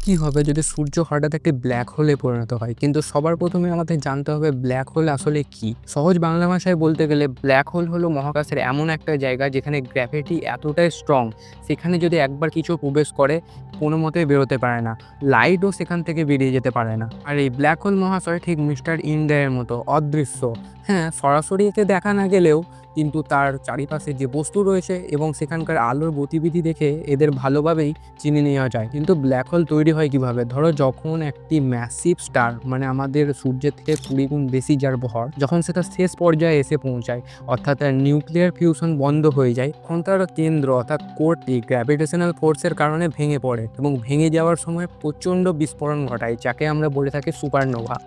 কি হবে যদি সূর্য হঠাৎ একটি ব্ল্যাক হোলে পরিণত হয়? কিন্তু সবার প্রথমে আমাদের জানতে হবে ব্ল্যাক হোল আসলে কি। সহজ বাংলা ভাষায় বলতে গেলে ব্ল্যাক হোল হলো মহাকাশের এমন একটা জায়গা যেখানে গ্র্যাভিটি এতটাই স্ট্রং, সেখানে যদি একবার কিছু প্রবেশ করে কোনো মতেই বেরোতে পারে না। লাইটও সেখান থেকে বেরিয়ে যেতে পারে না। আর এই ব্ল্যাক হোল মহাশয় ঠিক মিস্টার ইন্ডিয়ার মতো অদৃশ্য। হ্যাঁ, সরাসরি একে দেখা না গেলেও কিন্তু তার চারিপাশে যে বস্তু রয়েছে এবং সেখানকার আলোর গতিবিধি দেখে এদের ভালোভাবেই চিনে নেওয়া যায়। কিন্তু ব্ল্যাক হোল তৈরি হয় কিভাবে? ধরো যখন একটি ম্যাসিভ স্টার, মানে আমাদের সূর্যের থেকে 20 গুণ বেশি যার ভর, যখন সেটা শেষ পর্যায়ে এসে পৌঁছায়, অর্থাৎ তার নিউক্লিয়ার ফিউশন বন্ধ হয়ে যায়, তখন তার কেন্দ্র অর্থাৎ কোরটি গ্র্যাভিটেশনাল ফোর্সের কারণে ভেঙে পড়ে এবং ভেঙে যাওয়ার সময় প্রচণ্ড বিস্ফোরণ ঘটায়, যাকে আমরা বলে থাকি সুপারনোভা।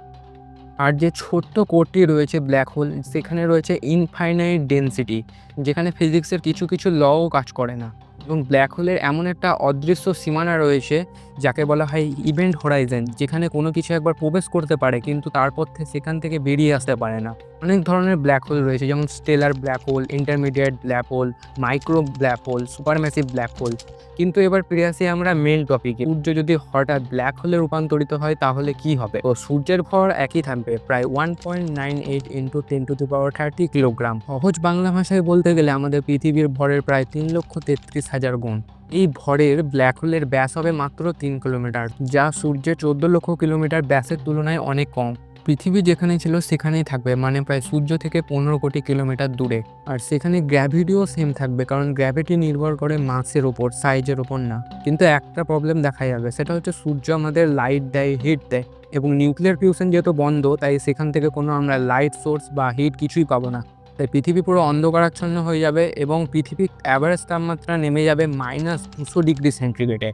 আর যে ছোট্ট কোরটি রয়েছে ব্ল্যাক হোল, সেখানে রয়েছে ইনফাইনাইট ডেনসিটি, যেখানে ফিজিক্সের কিছু কিছু লও কাজ করে না। এবং ব্ল্যাক হোলের এমন একটা অদৃশ্য সীমানা রয়েছে যাকে বলা হয় ইভেন্ট হোরাইজেন, যেখানে কোনো কিছু একবার প্রবেশ করতে পারে কিন্তু তারপর সেখান থেকে বেরিয়ে আসতে পারে না। অনেক ধরনের ব্ল্যাক হোল রয়েছে, যেমন stellar black hole, intermediate black hole, micro black hole, supermassive black hole. কিন্তু এবার ফিরে আসি আমরা মেন টপিকে। সূর্য যদি হঠাৎ ব্ল্যাক হোলে রূপান্তরিত হয় তাহলে কি হবে? তো সূর্যের ভর একই থাকবে, প্রায় 1.98 ইন্টু 10⁻30 কিলোগ্রাম। সহজ বাংলা ভাষায় বলতে গেলে আমাদের পৃথিবীর ভরের প্রায় 3,33,000 গুণ। এই ভরের ব্ল্যাক হোলের ব্যাস হবে মাত্র 3 কিলোমিটার, যা সূর্যের 14 লক্ষ কিলোমিটার ব্যাসের তুলনায় অনেক কম। পৃথিবী যেখানে ছিল সেখানেই থাকবে, মানে প্রায় সূর্য থেকে 15 কোটি কিলোমিটার দূরে। আর সেখানে গ্র্যাভিটিও সেম থাকবে, কারণ গ্র্যাভিটি নির্ভর করে মাসের ওপর, সাইজের ওপর না। কিন্তু একটা প্রবলেম দেখা যাবে, সেটা হচ্ছে সূর্য আমাদের লাইট দেয়, হিট দেয়, এবং নিউক্লিয়ার ফিউশন যেহেতু বন্ধ, তাই সেখান থেকে কোনো আমরা লাইট সোর্স বা হিট কিছুই পাবো না। তাই পৃথিবী পুরো অন্ধকারাচ্ছন্ন হয়ে যাবে এবং পৃথিবীর অ্যাভারেজ তাপমাত্রা নেমে যাবে -200 ডিগ্রি সেন্টিগ্রেডে।